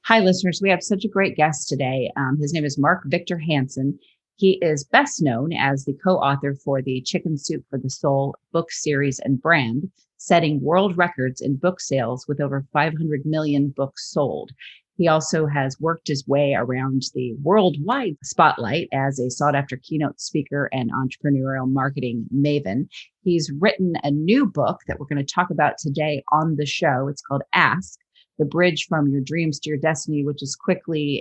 Hi, listeners. We have such a great guest today. His name is Mark Victor Hansen. He is best known as the co-author for the Chicken Soup for the Soul book series and brand, setting world records in book sales with over 500 million books sold. He also has worked his way around the worldwide spotlight as a sought-after keynote speaker and entrepreneurial marketing maven. He's written a new book that we're going to talk about today on the show. It's called Ask: The Bridge from Your Dreams to Your Destiny, which is quickly,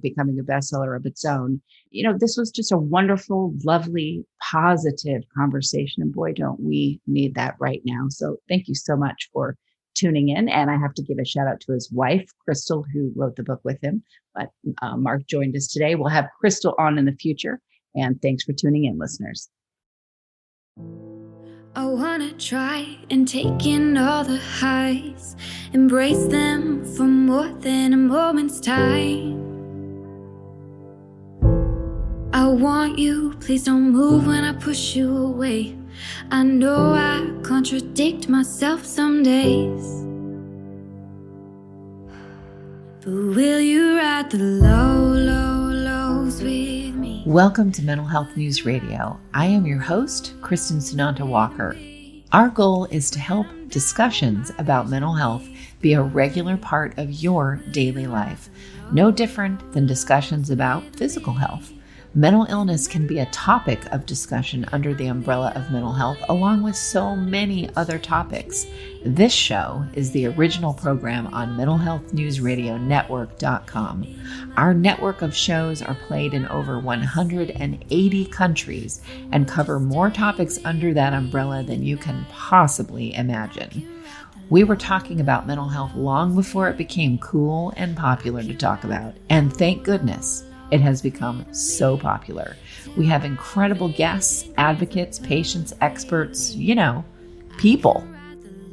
becoming a bestseller of its own. This was just a wonderful, lovely, positive conversation. And boy, don't we need that right now. So thank you so much for tuning in. And I have to give a shout out to his wife, Crystal, who wrote the book with him. But Mark joined us today. We'll have Crystal on in the future. And thanks for tuning in, listeners. I wanna try and take in all the highs, embrace them for more than a moment's time. I want you, please don't move when I push you away. I know I contradict myself some days, but will you ride the lows with me? Welcome to Mental Health News Radio. I am your host, Kristin Sunanta Walker. Our goal is to help discussions about mental health be a regular part of your daily life, no different than discussions about physical health. Mental illness can be a topic of discussion under the umbrella of mental health, along with so many other topics. This show is the original program on mentalhealthnewsradionetwork.com. Our network of shows are played in over 180 countries and cover more topics under that umbrella than you can possibly imagine. We were talking about mental health long before it became cool and popular to talk about, and thank goodness it has become so popular. We have incredible guests, advocates, patients, experts, people.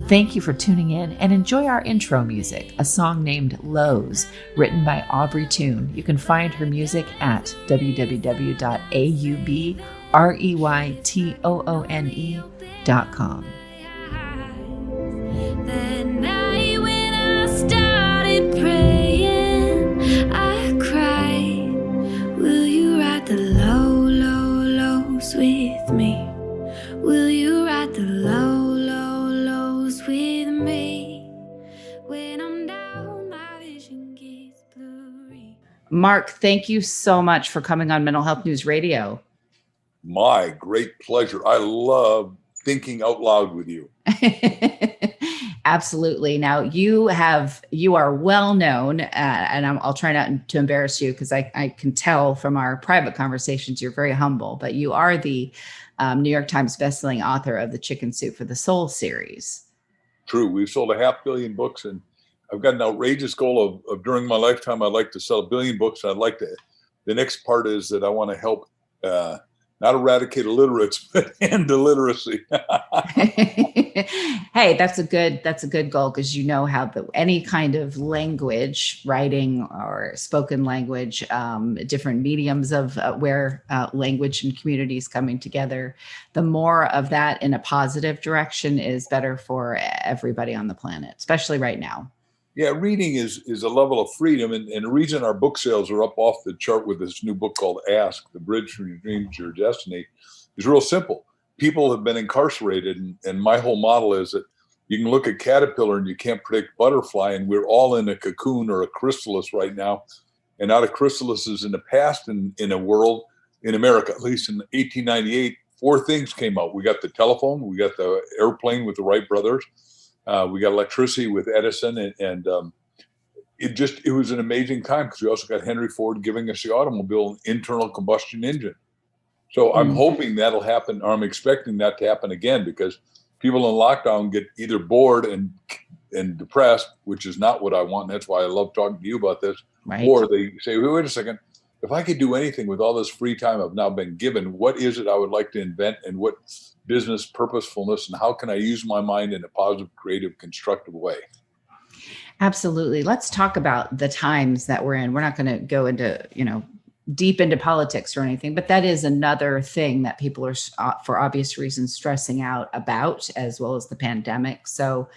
Thank you for tuning in and enjoy our intro music, a song named Lows, written by Aubrey Toon. You can find her music at www.aubreytoone.com. That night when I started praying, I cried. Will you ride the lows with me? Will you ride the lows with me? When I'm down, my vision gets blurry. Mark, thank you so much for coming on Mental Health News Radio. My great pleasure. I love thinking out loud with you. Absolutely. Now you are well known, and I'll try not to embarrass you because I can tell from our private conversations you're very humble, but you are the New York Times bestselling author of the Chicken Soup for the Soul series. True. We've sold 500 million books, and I've got an outrageous goal of during my lifetime, I'd like to sell 1 billion books. And the next part is that I want to help not eradicate illiterates, but end illiteracy. Hey, that's a good goal, because how any kind of language, writing or spoken language, different mediums of where language and communities coming together, the more of that in a positive direction is better for everybody on the planet, especially right now. Yeah, reading is a level of freedom. And the reason our book sales are up off the chart with this new book called Ask: The Bridge from Your Dreams to Your Destiny is real simple. People have been incarcerated. And my whole model is that you can look at caterpillar and you can't predict butterfly. And we're all in a cocoon or a chrysalis right now. And out of chrysalises in the past in a world, in America, at least in 1898, 4 things came out. We got the telephone, we got the airplane with the Wright brothers. We got electricity with Edison, and it was an amazing time, because we also got Henry Ford giving us the automobile internal combustion engine. So I'm hoping that'll happen, or I'm expecting that to happen again, because people in lockdown get either bored and depressed, which is not what I want. And that's why I love talking to you about this. Right. Or they say, wait a second, if I could do anything with all this free time I've now been given, what is it I would like to invent, and what business purposefulness, and how can I use my mind in a positive, creative, constructive way? Absolutely. Let's talk about the times that we're in. We're not going to go into, deep into politics or anything, but that is another thing that people are, for obvious reasons, stressing out about, as well as the pandemic. So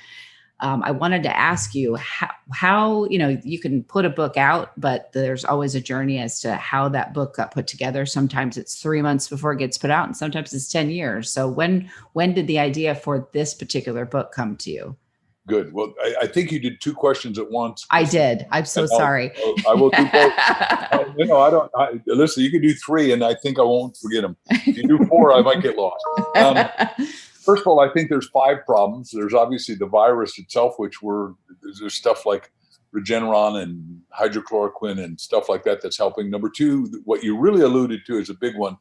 I wanted to ask you how, you can put a book out, but there's always a journey as to how that book got put together. Sometimes it's 3 months before it gets put out, and sometimes it's 10 years. So when did the idea for this particular book come to you? Good. Well, I think you did 2 questions at once. I did. I'm so sorry. I will do both. Listen, you can do 3 and I think I won't forget them. If you do 4, I might get lost. First of all, I think there's 5 problems. There's obviously the virus itself, which there's stuff like Regeneron and hydrochloroquine and stuff like that that's helping. Number 2, what you really alluded to is a big one,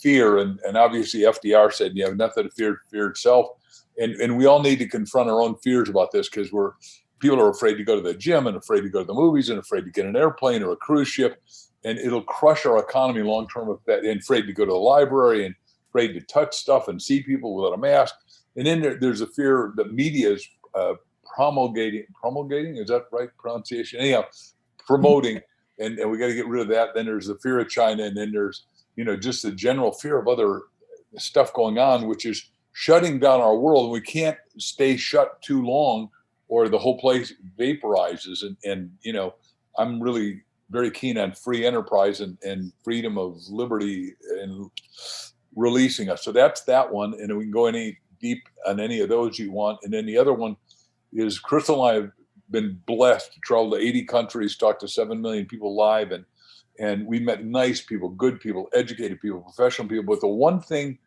fear. And obviously FDR said you have nothing to fear itself. And we all need to confront our own fears about this, because people are afraid to go to the gym and afraid to go to the movies and afraid to get an airplane or a cruise ship. And it'll crush our economy long-term with that, and afraid to go to the library and afraid to touch stuff and see people without a mask. And then there's a fear that media is promulgating, is that right pronunciation? Anyhow, promoting, and we got to get rid of that. Then there's the fear of China. And then there's, just the general fear of other stuff going on, which is shutting down our world. We can't stay shut too long or the whole place vaporizes. And I'm really very keen on free enterprise and freedom of liberty and releasing us. So that's that one. And we can go any deep on any of those you want. And then the other one is Crystal and I have been blessed to travel to 80 countries, talk to 7 million people live. And we met nice people, good people, educated people, professional people. But the one thing,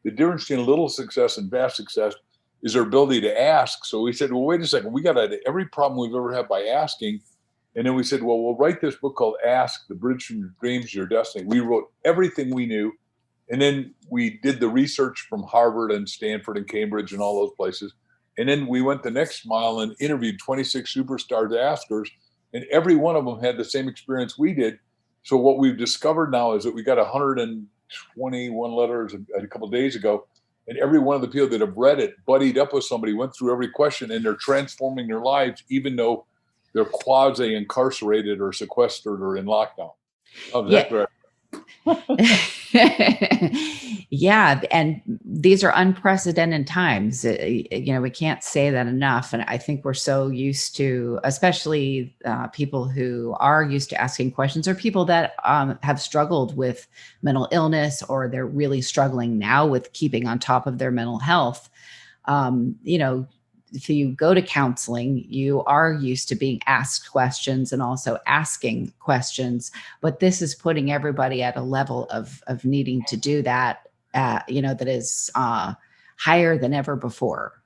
the difference between little success and vast success is their ability to ask. So we said, well, wait a second, we got every problem we've ever had by asking. And then we said, well, we'll write this book called Ask, The Bridge from Your Dreams to Your Destiny. We wrote everything we knew. And then we did the research from Harvard and Stanford and Cambridge and all those places. And then we went the next mile and interviewed 26 superstar askers. And every one of them had the same experience we did. So what we've discovered now is that we got 121 letters a couple of days ago. And every one of the people that have read it buddied up with somebody, went through every question, and they're transforming their lives, even though they're quasi incarcerated or sequestered or in lockdown. Oh, that's right. Yeah. And these are unprecedented times. We can't say that enough. And I think we're so used to, especially people who are used to asking questions, or people that have struggled with mental illness, or they're really struggling now with keeping on top of their mental health. If you go to counseling, you are used to being asked questions and also asking questions, but this is putting everybody at a level of needing to do that, that is higher than ever before.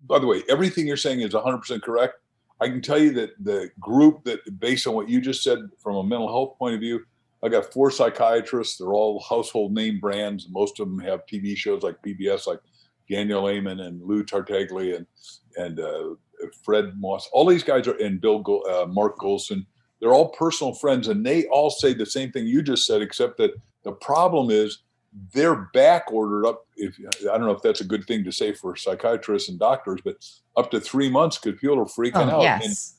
By the way, everything you're saying is 100% correct. I can tell you that the group that, based on what you just said from a mental health point of view, I got 4 psychiatrists. They're all household name brands. Most of them have TV shows like PBS, like Daniel Amen and Lou Tartaglia and Fred Moss. All these guys are, and Mark Golson. They're all personal friends, and they all say the same thing you just said, except that the problem is they're back ordered up. I don't know if that's a good thing to say for psychiatrists and doctors, but up to 3 months because people are freaking out.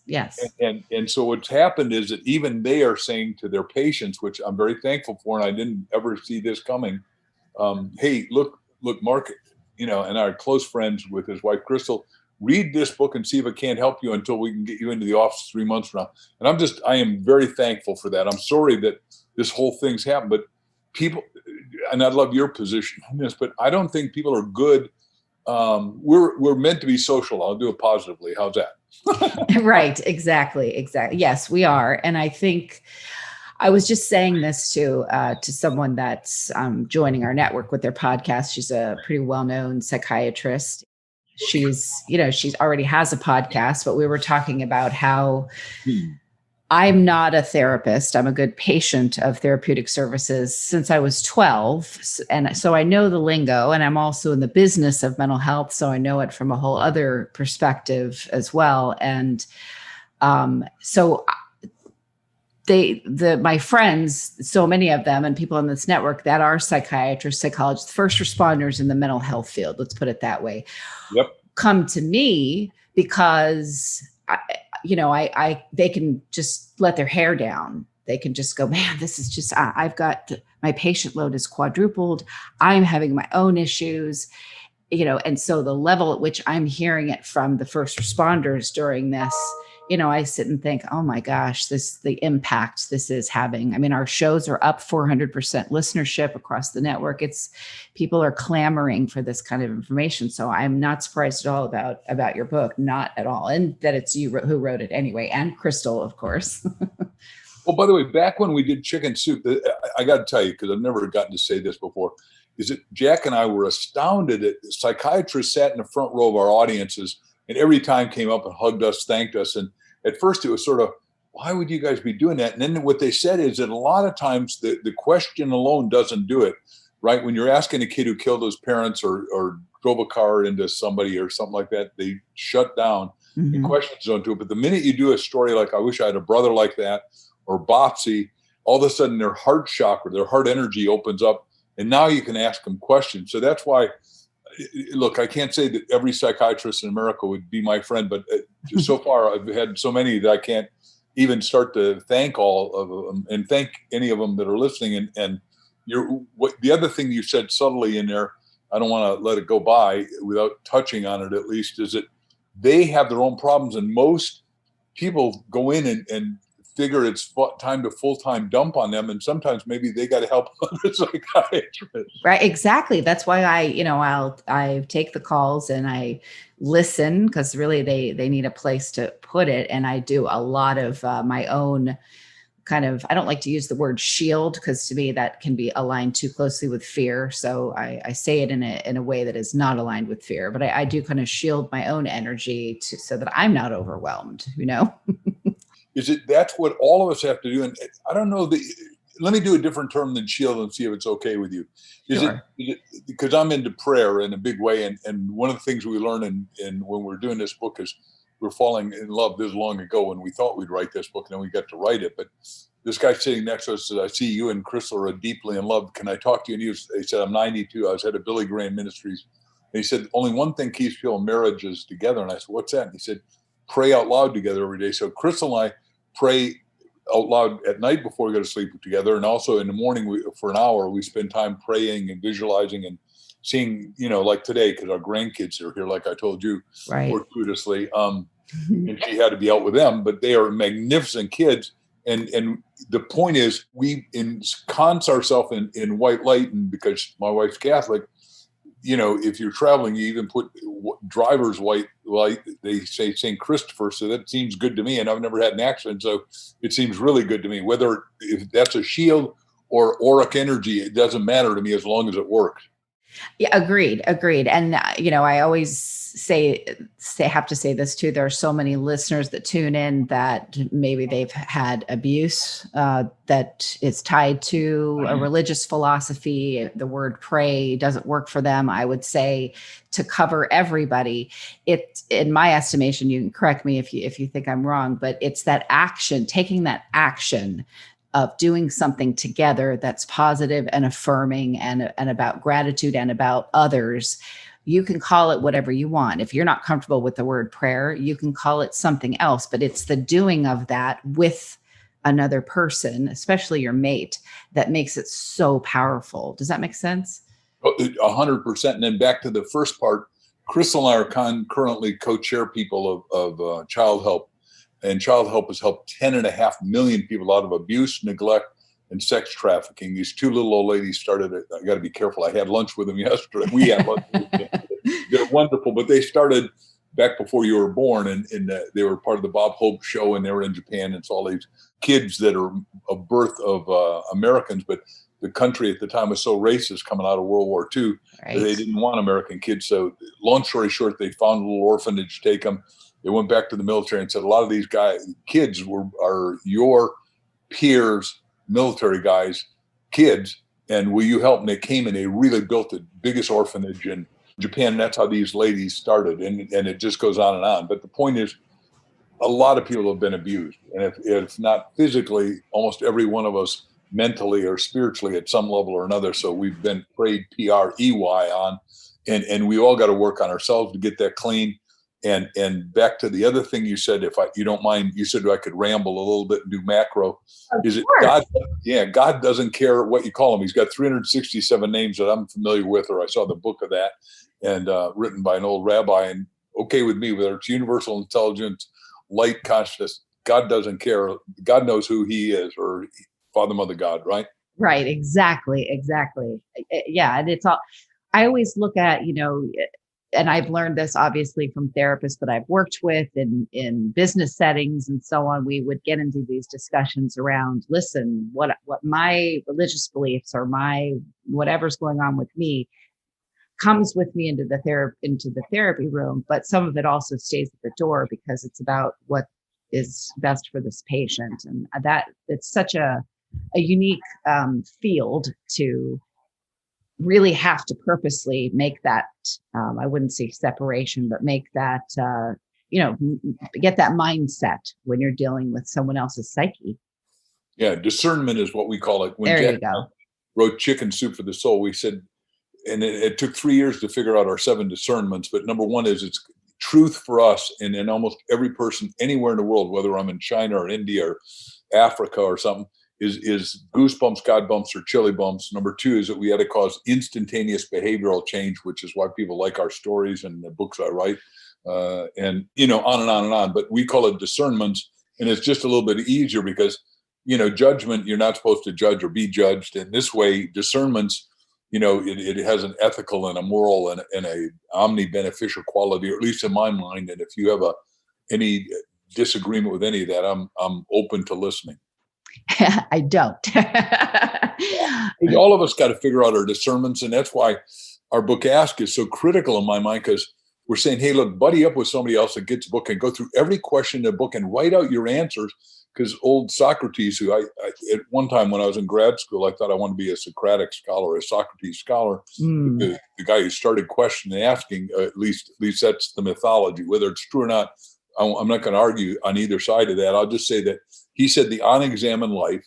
Yes. And so what's happened is that even they are saying to their patients, which I'm very thankful for, and I didn't ever see this coming. Hey, look, Mark, and our close friends with his wife, Crystal, read this book and see if it can't help you until we can get you into the office 3 months from now. And I am very thankful for that. I'm sorry that this whole thing's happened, but people, and I love your position on this, but I don't think people are good. We're meant to be social. I'll do it positively. How's that? Right. Exactly. Yes, we are. And I think I was just saying this to someone that's joining our network with their podcast. She's a pretty well-known psychiatrist. She's already has a podcast, but we were talking about how I'm not a therapist. I'm a good patient of therapeutic services since I was 12. And so I know the lingo, and I'm also in the business of mental health. So I know it from a whole other perspective as well. And so my friends, so many of them, and people in this network that are psychiatrists, psychologists, first responders in the mental health field, let's put it that way, come to me because they can just let their hair down. They can just go, man, this is just, I've got my patient load is quadrupled. I'm having my own issues. And so the level at which I'm hearing it from the first responders during this, I sit and think, oh my gosh, the impact this is having. I mean, our shows are up 400% listenership across the network. People are clamoring for this kind of information. So I'm not surprised at all about your book, not at all. And that it's you who wrote it anyway, and Crystal, of course. Well, by the way, back when we did Chicken Soup, I got to tell you, because I've never gotten to say this before, is that Jack and I were astounded that psychiatrists sat in the front row of our audiences and every time came up and hugged us, thanked us. And at first it was sort of, why would you guys be doing that? And then what they said is that a lot of times the question alone doesn't do it, right? When you're asking a kid who killed his parents or drove a car into somebody or something like that, they shut down. The questions don't do it. But the minute you do a story like, I wish I had a brother like that, or Botsy, all of a sudden their heart chakra, their heart energy opens up, and now you can ask them questions. So that's why, look, I can't say that every psychiatrist in America would be my friend, but so far I've had so many that I can't even start to thank all of them and thank any of them that are listening. And the other thing you said subtly in there, I don't want to let it go by without touching on it at least, is that they have their own problems, and most people go in and figure it's time to full-time dump on them, and sometimes maybe they got to help other psychiatrists. Right, exactly. That's why I take the calls and I listen, because really they need a place to put it, and I do a lot of my own kind of, I don't like to use the word shield, because to me that can be aligned too closely with fear. So I say it in a way that is not aligned with fear, but I do kind of shield my own energy so that I'm not overwhelmed, That's what all of us have to do. And I don't know, let me do a different term than shield and see if it's okay with you. Sure. Because I'm into prayer in a big way. And one of the things we learn in when we're doing this book is we're falling in love this long ago when we thought we'd write this book, and then we got to write it. But this guy sitting next to us said, I see you and Crystal are deeply in love. Can I talk to you? And he said, I'm 92. I was head of Billy Graham Ministries. And he said, only one thing keeps people marriages together. And I said, what's that? And he said, pray out loud together every day. So Crystal and I pray out loud at night before we go to sleep together. And also in the morning, for an hour, we spend time praying and visualizing and seeing, like today, because our grandkids are here, like I told you, right, fortuitously. And she had to be out with them, but they are magnificent kids. And the point is, we ensconce ourselves in white light. And because my wife's Catholic, if you're traveling, you even put driver's white light. They say St. Christopher, so that seems good to me. And I've never had an accident, so it seems really good to me. Whether if that's a shield or auric energy, it doesn't matter to me as long as it works. Yeah, agreed. And, I always have to say this too. There are so many listeners that tune in that maybe they've had abuse that is tied to a religious philosophy. The word pray doesn't work for them. I would say to cover everybody, in my estimation, you can correct me if you think I'm wrong, but it's that action, taking that action of doing something together that's positive and affirming and about gratitude and about others. You can call it whatever you want. If you're not comfortable with the word prayer, you can call it something else, but it's the doing of that with another person, especially your mate, that makes it so powerful. Does that make sense? 100%. And then back to the first part, Crystal and I are currently co-chair people of Childhelp. And Childhelp has helped 10.5 million people out of abuse, neglect, and sex trafficking. These two little old ladies started it. I got to be careful. I had lunch with them yesterday. We had lunch with them. They're wonderful, but they started back before you were born, and they were part of the Bob Hope show, and they were in Japan. And it's all these kids that are a birth of Americans, but the country at the time was so racist coming out of World War II that they didn't want American kids. So long story short, they found a little orphanage to take them. They went back to the military and said, a lot of these kids are your peers, military guys, kids, and will you help? And they came and they really built the biggest orphanage in Japan. And that's how these ladies started. And it just goes on and on. But the point is, a lot of people have been abused. And if not physically, almost every one of us mentally or spiritually at some level or another. So we've been prayed P-R-E-Y on, and we all got to work on ourselves to get that clean. And back to the other thing you said, you don't mind, you said I could ramble a little bit and do macro. Is it God? Yeah, God doesn't care what you call him. He's got 367 names that I'm familiar with, or I saw the book of that. and written by an old rabbi, and okay with me, whether it's universal intelligence, light consciousness, God doesn't care. God knows who he is, or Father, Mother, God, right? Right. Exactly. Yeah. And it's all, I always look at, and I've learned this obviously from therapists that I've worked with in business settings and so on. We would get into these discussions around, listen, what my religious beliefs or my whatever's going on with me comes with me into the therapy room, but some of it also stays at the door because it's about what is best for this patient. And that it's such a unique field to really have to purposely make that, I wouldn't say separation, but make that, get that mindset when you're dealing with someone else's psyche. Yeah, discernment is what we call it. When There Jack you go. wrote Chicken Soup for the Soul, we said, and it took 3 years to figure out our 7 discernments, but number one is it's truth for us and in almost every person anywhere in the world, whether I'm in China or India or Africa or something, is goosebumps, God bumps, or chili bumps. Number 2 is that we had to cause instantaneous behavioral change, which is why people like our stories and the books I write, and on and on and on. But we call it discernments, and it's just a little bit easier because judgment, you're not supposed to judge or be judged. And this way, discernments, it has an ethical and a moral and a omni-beneficial quality, or at least in my mind. And if you have any disagreement with any of that, I'm open to listening. I don't. All of us got to figure out our discernments, and that's why our book Ask is so critical in my mind, because we're saying, hey, look, buddy up with somebody else that gets a book and go through every question in the book and write out your answers. Because old Socrates, who I at one time when I was in grad school, I thought I wanted to be a Socratic scholar, a Socrates scholar. The guy who started questioning and asking, at least that's the mythology. Whether it's true or not, I'm not going to argue on either side of that. I'll just say that he said the unexamined life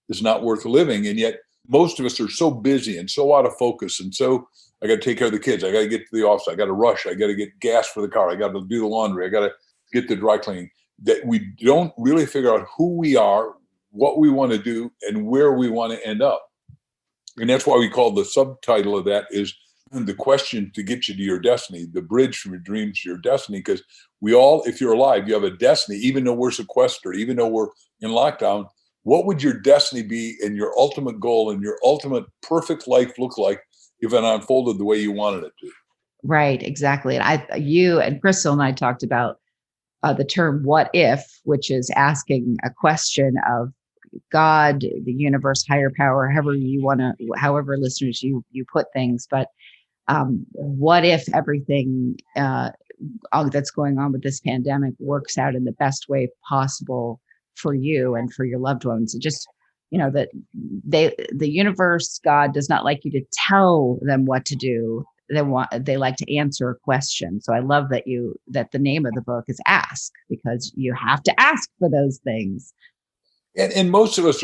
is not worth living. And yet most of us are so busy and so out of focus. And so I got to take care of the kids. I got to get to the office. I got to rush. I got to get gas for the car. I got to do the laundry. I got to get the dry cleaning. That we don't really figure out who we are, what we want to do, and where we want to end up. And that's why we call the subtitle of that is the question to get you to your destiny, the bridge from your dreams to your destiny. Because we all, if you're alive, you have a destiny, even though we're sequestered, even though we're in lockdown. What would your destiny be and your ultimate goal and your ultimate perfect life look like if it unfolded the way you wanted it to? Right, exactly. And you and Crystal and I talked about the term "what if," which is asking a question of God, the universe, higher power, however listeners you put things. But what if everything that's going on with this pandemic works out in the best way possible for you and for your loved ones? Just that the universe, God, does not like you to tell them what to do. They like to answer a question. So I love that the name of the book is Ask, because you have to ask for those things. And most of us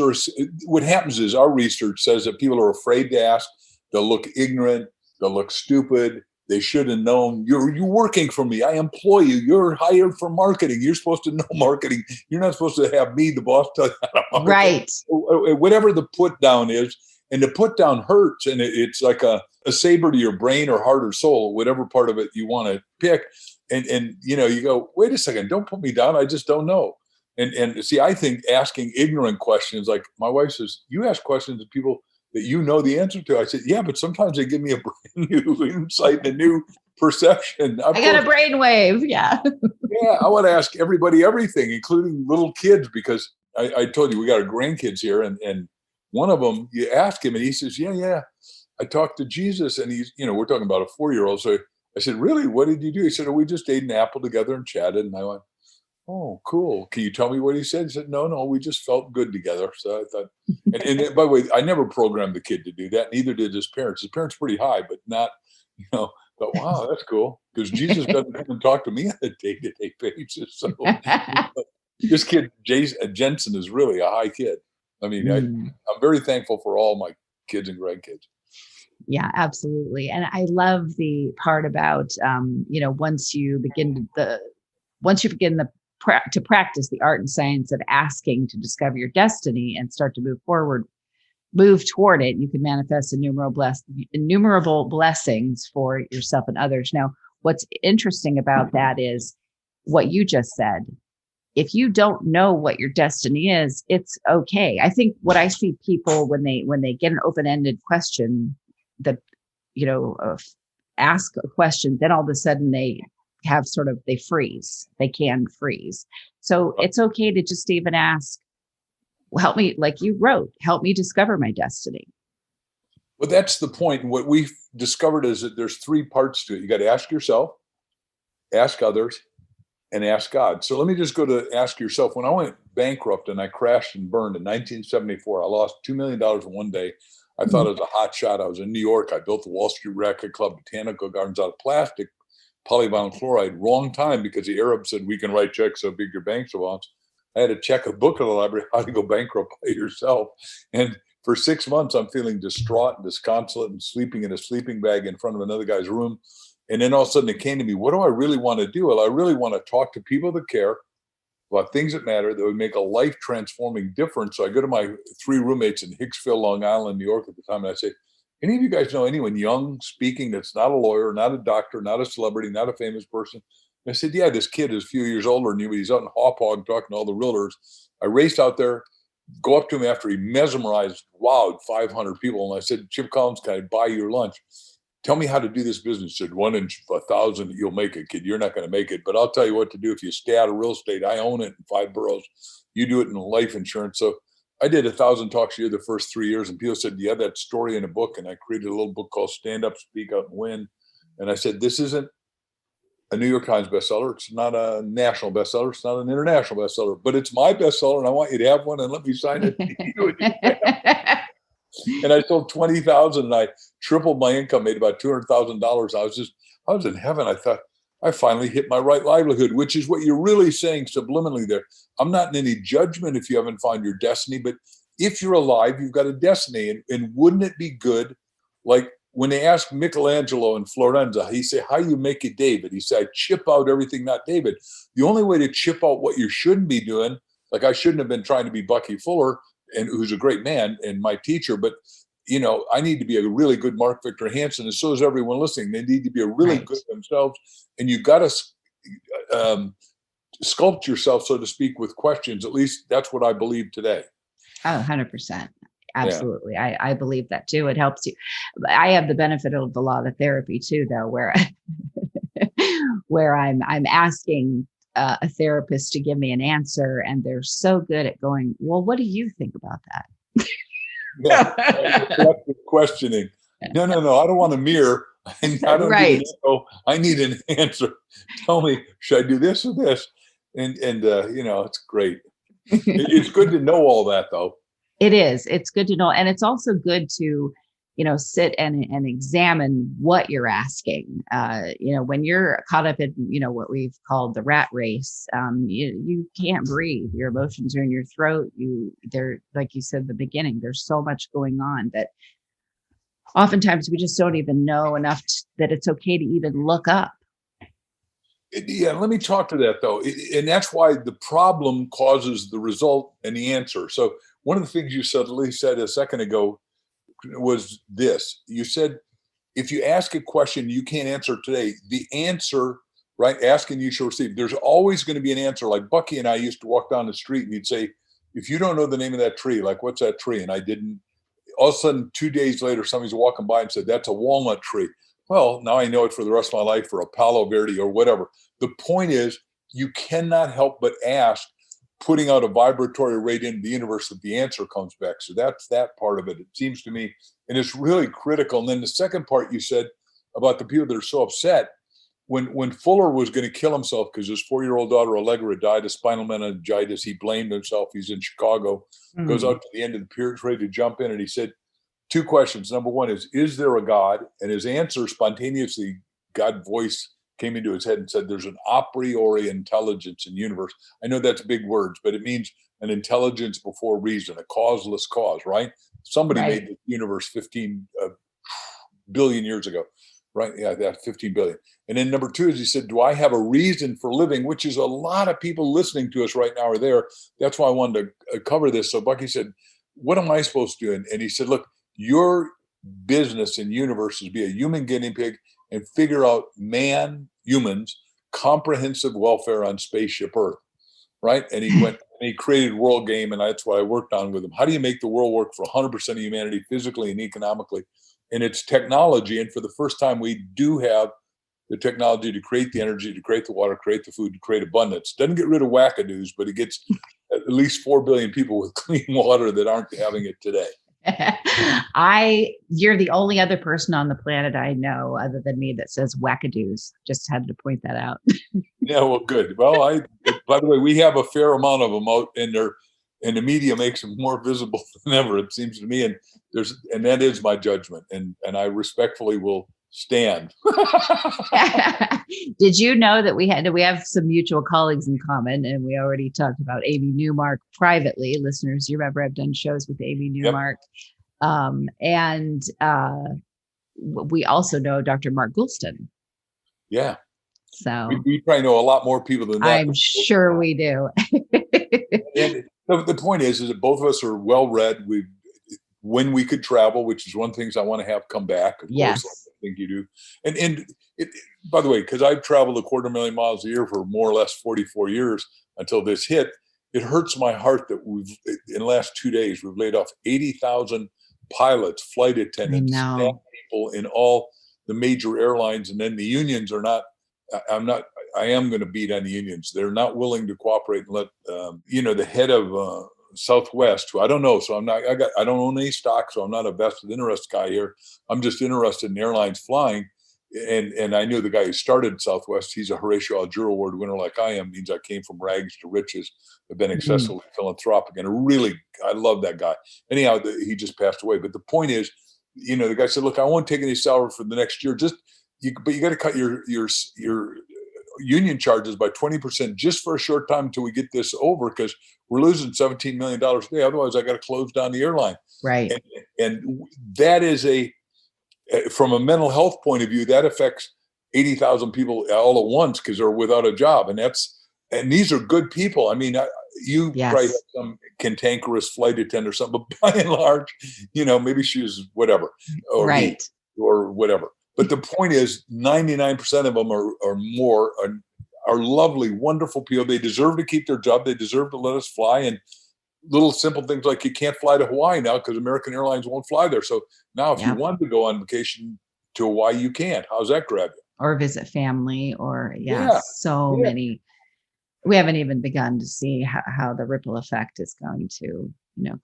what happens is our research says that people are afraid to ask. They'll look ignorant. They'll look stupid. They should have known. You're working for me. I employ you. You're hired for marketing. You're supposed to know marketing. You're not supposed to have me, the boss, tell you how to market. Right. Whatever the put down is. And the put down hurts. And it's like a saber to your brain or heart or soul, whatever part of it you want to pick. And you go, wait a second, don't put me down. I just don't know. And see, I think asking ignorant questions, like my wife says, you ask questions of people that you know the answer to. I said, yeah, but sometimes they give me a brand new insight and a new perception. I got a brainwave. Yeah. Yeah, I want to ask everybody everything, including little kids, because I told you we got our grandkids here, and one of them, you ask him, and he says, yeah, I talked to Jesus, and he's, we're talking about a 4-year-old. So I said, really, what did you do? He said, oh, we just ate an apple together and chatted. And I went, oh, cool. Can you tell me what he said? He said, no, we just felt good together. So I thought, and by the way, I never programmed the kid to do that. Neither did his parents. His parents pretty high, but not, thought, wow, that's cool. Because Jesus doesn't come and talk to me on a day-to-day basis. So this kid, Jensen, is really a high kid. I mean, I'm very thankful for all my kids and grandkids. Yeah, absolutely. And I love the part about, once you begin to practice the art and science of asking to discover your destiny and start to move forward, move toward it, you can manifest innumerable blessings for yourself and others. Now, what's interesting about that is what you just said. If you don't know what your destiny is, it's okay. I think what I see people when they get an open-ended question, that ask a question, then all of a sudden they freeze. They can freeze. So it's okay to just even ask, help me, like you wrote, help me discover my destiny. Well, that's the point. What we've discovered is that there's three parts to it. You got to ask yourself, ask others, and ask God. So let me just go to ask yourself. When I went bankrupt and I crashed and burned in 1974, I lost $2 million in one day. I thought I was a hot shot. I was in New York. I built the Wall Street Racquet Club, botanical gardens out of plastic, polyvinyl chloride. Wrong time, because the Arabs said, we can write checks so big your bank wants. I had to check a book in the library, How to Go Bankrupt by Yourself. And for 6 months, I'm feeling distraught and disconsolate and sleeping in a sleeping bag in front of another guy's room. And then all of a sudden it came to me, what do I really want to do? Well, I really want to talk to people that care about things that matter, that would make a life transforming difference. So I go to my 3 roommates in Hicksville, Long Island, New York at the time, and I say, any of you guys know anyone young speaking that's not a lawyer, not a doctor, not a celebrity, not a famous person? And I said, yeah, this kid is a few years older than you, but he's out in Hauppauge talking to all the realtors. I raced out there, go up to him after he mesmerized, wowed 500 people. And I said, Chip Collins, can I buy your lunch? Tell me how to do this business. He said, 1 in 1,000, you'll make it, kid. You're not going to make it, but I'll tell you what to do. If you stay out of real estate, I own it in 5 boroughs. You do it in life insurance. So I did 1,000 talks a year the first 3 years, and people said, yeah, that story in a book. And I created a little book called Stand Up, Speak Up, and Win. And I said, this isn't a New York Times bestseller. It's not a national bestseller. It's not an international bestseller, but it's my bestseller, and I want you to have one, and let me sign it. And I sold 20,000, and I tripled my income, made about $200,000. I was in heaven. I thought, I finally hit my right livelihood, which is what you're really saying subliminally there. I'm not in any judgment if you haven't found your destiny, but if you're alive, you've got a destiny. And wouldn't it be good? Like when they asked Michelangelo in Florenza, he said, how you make it David? He said, I chip out everything, not David. The only way to chip out what you shouldn't be doing, like I shouldn't have been trying to be Bucky Fuller, and who's a great man and my teacher, but I need to be a really good Mark Victor Hansen, and so is everyone listening. They need to be a really good themselves, and you got to sculpt yourself, so to speak, with questions. At least that's what I believe today. Oh, 100%. Absolutely. Yeah. I believe that too. It helps you. I have the benefit of a lot of therapy too, though, where I'm asking a therapist to give me an answer, and they're so good at going, well, what do you think about that? Yeah, questioning. No. I don't want a mirror. I don't I need an answer. Tell me, should I do this or this? And it's great. It's good to know all that, though. It is. It's good to know, and it's also good to sit and examine what you're asking. When you're caught up in, what we've called the rat race, you can't breathe. Your emotions are in your throat. They're, like you said at the beginning, there's so much going on that oftentimes we just don't even know enough that it's okay to even look up. Yeah, let me talk to that, though. And that's why the problem causes the result and the answer. So one of the things you said a second ago was this. You said, if you ask a question you can't answer today, the answer, right, asking you shall receive. There's always going to be an answer. Like Bucky and I used to walk down the street, and he'd say, if you don't know the name of that tree, like, what's that tree? And I didn't. All of a sudden, 2 days later, somebody's walking by and said, that's a walnut tree. Well, now I know it for the rest of my life, or a Palo Verde or whatever. The point is, you cannot help but ask, putting out a vibratory rate into the universe, that the answer comes back. So that's that part of it. It seems to me, and it's really critical. And then the second part you said about the people that are so upset, when Fuller was going to kill himself because his 4-year-old daughter Allegra died of spinal meningitis, he blamed himself. He's in Chicago, goes out to the end of the pier, ready to jump in, and he said 2 questions. Number one is there a God? And his answer spontaneously, God voice came into his head and said, there's an a priori intelligence in the universe. I know that's big words, but it means an intelligence before reason, a causeless cause, right? Somebody made the universe 15 billion years ago, right? Yeah, that 15 billion. And then number 2 is he said, do I have a reason for living? Which is a lot of people listening to us right now are there. That's why I wanted to cover this. So Bucky said, what am I supposed to do? And he said, look, your business and universe is be a human guinea pig and figure out humans, comprehensive welfare on spaceship Earth, right? And he went and he created World Game, and that's what I worked on with him. How do you make the world work for 100% of humanity, physically and economically? And it's technology, and for the first time, we do have the technology to create the energy, to create the water, create the food, to create abundance. Doesn't get rid of wackadoos, but it gets at least 4 billion people with clean water that aren't having it today. You're the only other person on the planet I know other than me that says wackadoos. Just had to point that out. Yeah, well, good. Well, by the way, we have a fair amount of them out in there, and the media makes them more visible than ever, it seems to me. And that is my judgment, and I respectfully will stand. Did you know that we have some mutual colleagues in common, and we already talked about Amy Newmark privately. Listeners, you remember I've done shows with Amy Newmark. Yep. We also know Dr. Mark Goulston. Yeah. So we probably know a lot more people than that. I'm sure we do. And the point is that both of us are well-read. When we could travel, which is one of the things I want to have come back. Of yes. course, I think you do. And by the way, because I've traveled 250,000 miles a year for more or less 44 years until this hit, it hurts my heart that in the last 2 days, we've laid off 80,000 pilots, flight attendants, staff people in all the major airlines. And then the unions are not, I am going to beat on the unions. They're not willing to cooperate and let, the head of Southwest, who I don't know. So I don't own any stock. So I'm not a vested interest guy here. I'm just interested in airlines flying. And I knew the guy who started Southwest. He's a Horatio Alger Award winner like I am. Means I came from rags to riches. I've been excessively philanthropic, and I love that guy. Anyhow, he just passed away. But the point is, the guy said, "Look, I won't take any salary for the next year. But you got to cut your union charges by 20% just for a short time until we get this over, because we're losing $17 million a day. Otherwise, I got to close down the airline." Right. And that is from a mental health point of view, that affects 80,000 people all at once because they're without a job. And these are good people. I mean, you probably have some cantankerous flight attendant or something, but by and large, maybe she was whatever, or whatever. But the point is, 99% of them are lovely, wonderful people. They deserve to keep their job. They deserve to let us fly. And little simple things like you can't fly to Hawaii now because American Airlines won't fly there. So now if you want to go on vacation to Hawaii, you can't. How's that grab you? Or visit family many. We haven't even begun to see how the ripple effect is going to,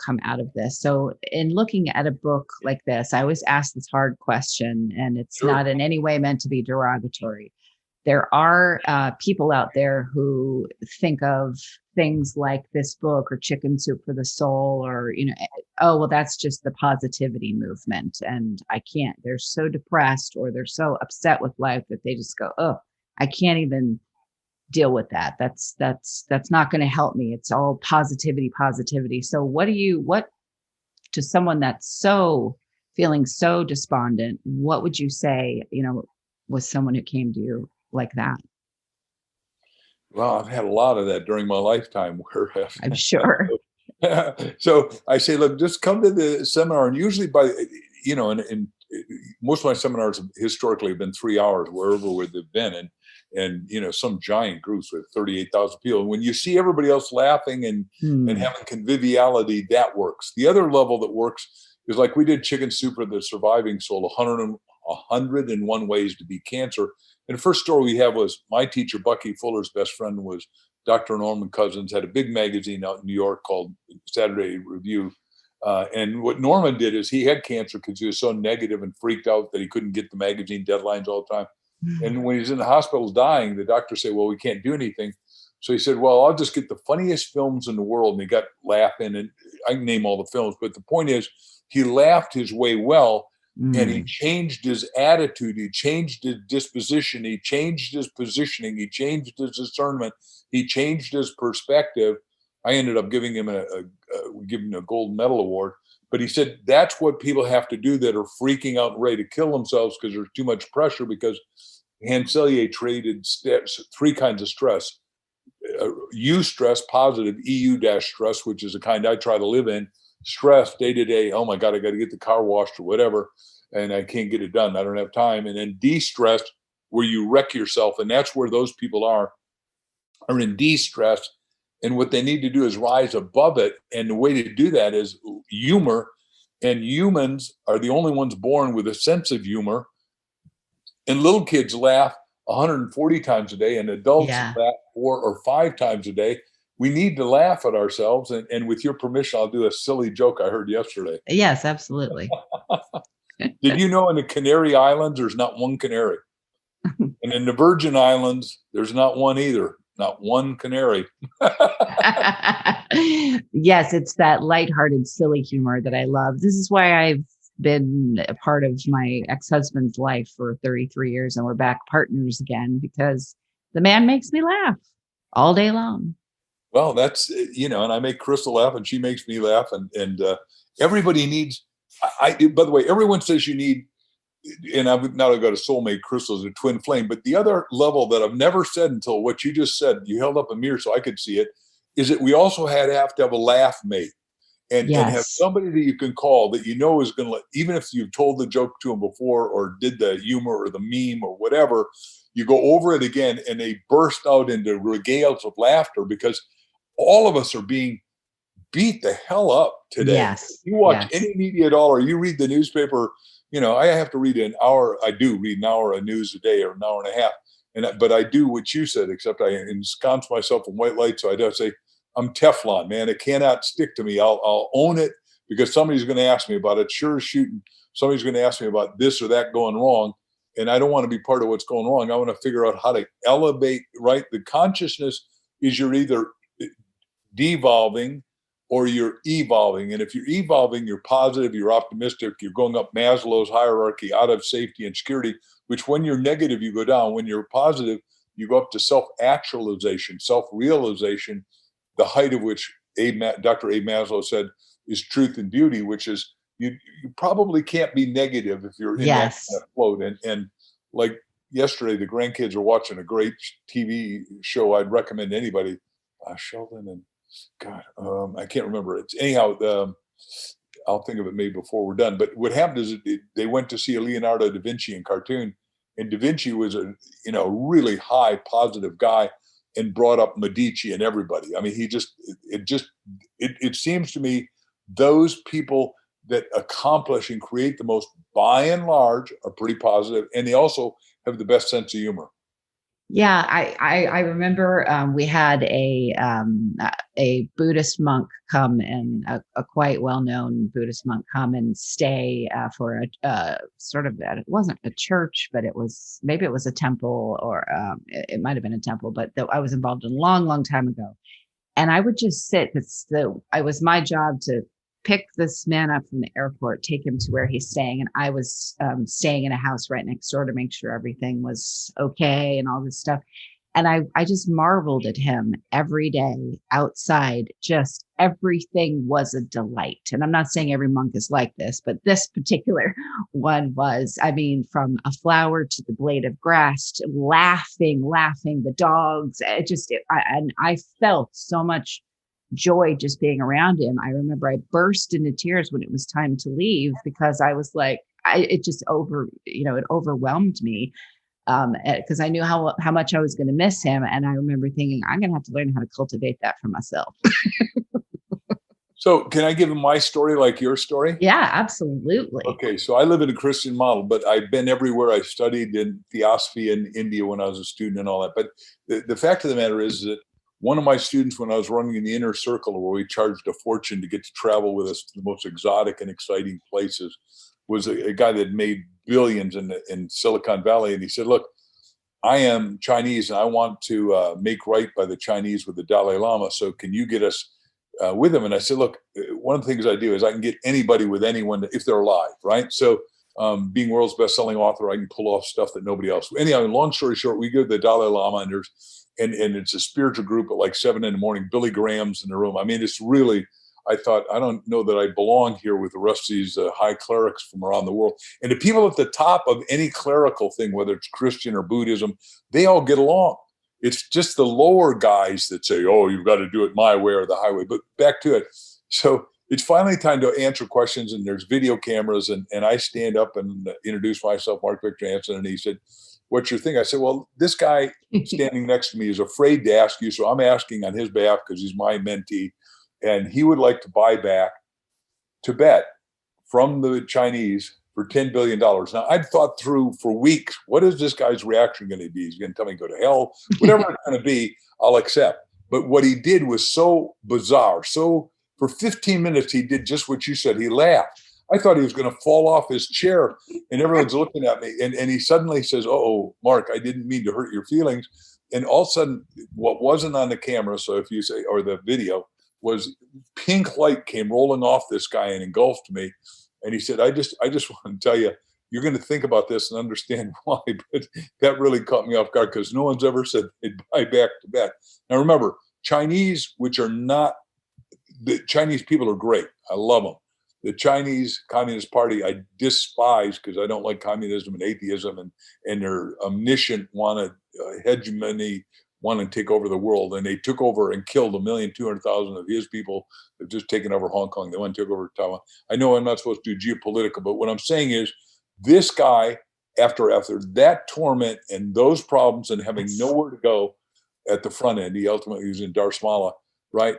come out of this. So in looking at a book like this, I always ask this hard question, and it's not in any way meant to be derogatory. There are people out there who think of things like this book or Chicken Soup for the Soul, or, that's just the positivity movement. And they're so depressed or they're so upset with life that they just go, oh, I can't even deal with that. That's not going to help me. It's all positivity. So what to someone that's feeling so despondent, what would you say, with someone who came to you like that? Well, I've had a lot of that during my lifetime. I'm sure. So I say, look, just come to the seminar. And usually and most of my seminars have historically been 3 hours, wherever they've been. And some giant groups with 38,000 people. And when you see everybody else laughing and having conviviality, that works. The other level that works is like we did Chicken Soup for the Surviving Soul, 101 Ways to Beat Cancer. And the first story we have was my teacher, Bucky Fuller's best friend was Dr. Norman Cousins, had a big magazine out in New York called Saturday Review. And what Norman did is he had cancer because he was so negative and freaked out that he couldn't get the magazine deadlines all the time. And when he was in the hospital dying, the doctor said, well, we can't do anything. So he said, well, I'll just get the funniest films in the world. And he got laughing, and I can name all the films. But the point is, he laughed his way well. And he changed his attitude. He changed his disposition. He changed his positioning. He changed his discernment. He changed his perspective. I ended up giving him a gold medal award. But he said that's what people have to do that are freaking out and ready to kill themselves because there's too much pressure. Because Hansellier traded three kinds of stress: U stress, positive, EU-stress, which is the kind I try to live in, stress day to day. Oh my God, I got to get the car washed or whatever, and I can't get it done. I don't have time. And then de-stress, where you wreck yourself, and that's where those people are in de-stress. And what they need to do is rise above it. And the way to do that is humor. And humans are the only ones born with a sense of humor. And little kids laugh 140 times a day, and adults laugh 4 or 5 times a day. We need to laugh at ourselves. And with your permission, I'll do a silly joke I heard yesterday. Yes, absolutely. Did you know in the Canary Islands, there's not one canary? And in the Virgin Islands, there's not one either. Not one canary. Yes, it's that lighthearted, silly humor that I love. This is why I've been a part of my ex-husband's life for 33 years, and we're back partners again, because the man makes me laugh all day long. Well, that's, and I make Crystal laugh and she makes me laugh. And everybody needs, by the way, everyone says you need, and I've now got a soulmate, Crystal's a twin flame. But the other level that I've never said until what you just said, you held up a mirror so I could see it, is that we also have to have a laugh mate. And have somebody that you can call that is going to, even if you've told the joke to them before or did the humor or the meme or whatever, you go over it again and they burst out into regales of laughter, because all of us are being beat the hell up today. Yes. If you watch any media at all, or you read the newspaper, I have to read an hour. I do read an hour of news a day, or an hour and a half. But I do what you said, except I ensconce myself in white light. So I don't say, I'm Teflon, man. It cannot stick to me. I'll own it, because somebody's going to ask me about it. Sure as shooting. Somebody's going to ask me about this or that going wrong. And I don't want to be part of what's going wrong. I want to figure out how to elevate, right? The consciousness is you're either devolving or you're evolving. And if you're evolving, you're positive, you're optimistic, you're going up Maslow's hierarchy out of safety and security, which when you're negative, you go down. When you're positive, you go up to self-actualization, self-realization, the height of which Dr. Abe Maslow said is truth and beauty, which is you probably can't be negative if you're in that float. And like yesterday, the grandkids are watching a great TV show I'd recommend to anybody. Sheldon and God, I can't remember it. Anyhow, I'll think of it maybe before we're done. But what happened is they went to see a Leonardo Da Vinci in cartoon, and Da Vinci was a really high positive guy, and brought up Medici and everybody. I mean, it seems to me those people that accomplish and create the most, by and large, are pretty positive, and they also have the best sense of humor. Yeah, I remember we had a Buddhist monk come, and a quite well-known Buddhist monk come and stay for a sort of, it wasn't a church, but maybe it was a temple, or it might have been a temple, but I was involved in a long, long time ago. And I would just sit. It was my job to pick this man up from the airport, take him to where he's staying. And I was staying in a house right next door to make sure everything was okay and all this stuff. And I just marveled at him every day outside. Just everything was a delight. And I'm not saying every monk is like this, but this particular one was, from a flower to the blade of grass, to laughing, the dogs. I felt so much joy just being around him. I remember I burst into tears when it was time to leave, because I was like, it overwhelmed me, because I knew how much I was going to miss him. And I remember thinking, I'm going to have to learn how to cultivate that for myself. So can I give my story like your story? Yeah, absolutely. Okay. So I live in a Christian model, but I've been everywhere. I studied in theosophy in India when I was a student and all that. But the fact of the matter is that one of my students, when I was running in the inner circle, where we charged a fortune to get to travel with us to the most exotic and exciting places, was a guy that made billions in Silicon Valley. And he said, look, I am Chinese and I want to make right by the Chinese with the Dalai Lama. So can you get us with him? And I said, look, one of the things I do is I can get anybody with anyone if they're alive, right? So being world's best-selling author, I can pull off stuff that nobody else. Anyhow, long story short, we go to the Dalai Lama, and it's a spiritual group at like 7 a.m. Billy Graham's in the room. I mean, it's really, I thought, I don't know that I belong here with the rest of these high clerics from around the world. And the people at the top of any clerical thing, whether it's Christian or Buddhism, they all get along. It's just the lower guys that say, oh, you've got to do it my way or the highway. But back to it. So it's finally time to answer questions, and there's video cameras, and I stand up and introduce myself, Mark Victor Hansen, and he said, "What's your thing?" I said, "Well, this guy standing next to me is afraid to ask you, so I'm asking on his behalf because he's my mentee, and he would like to buy back Tibet from the Chinese for $10 billion. Now, I'd thought through for weeks, what is this guy's reaction going to be? He's going to tell me, go to hell, whatever it's going to be, I'll accept. But what he did was so bizarre. So for 15 minutes, he did just what you said. He laughed. I thought he was going to fall off his chair, and everyone's looking at me. And he suddenly says, "Oh, Mark, I didn't mean to hurt your feelings." And all of a sudden, what wasn't on the camera, so if you say, or the video, was pink light came rolling off this guy and engulfed me. And he said, I just want to tell you, you're going to think about this and understand why. But that really caught me off guard because no one's ever said they'd buy back Tibet. Now, remember, Chinese, which are not, the Chinese people are great. I love them. The Chinese Communist Party, I despise because I don't like communism and atheism and their omniscient wanted hegemony, want to take over the world. And they took over and killed 1,200,000 of his people. They've just taken over Hong Kong. They want to take over Taiwan. I know I'm not supposed to do geopolitical, but what I'm saying is this guy, after that torment and those problems and having nowhere to go at the front end, he ultimately was in Dharamsala, right?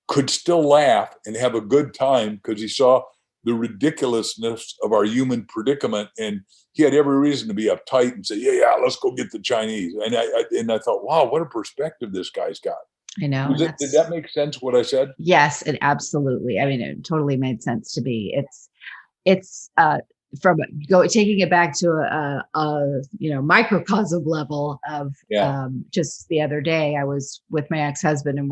Could still laugh and have a good time because he saw the ridiculousness of our human predicament, and he had every reason to be uptight and say, "Yeah, let's go get the Chinese." And I thought, wow, what a perspective this guy's got. I know. Did that make sense? What I said? Yes, it absolutely. I mean, it totally made sense to me. It's from taking it back to a microcosm level of just the other day, I was with my ex-husband and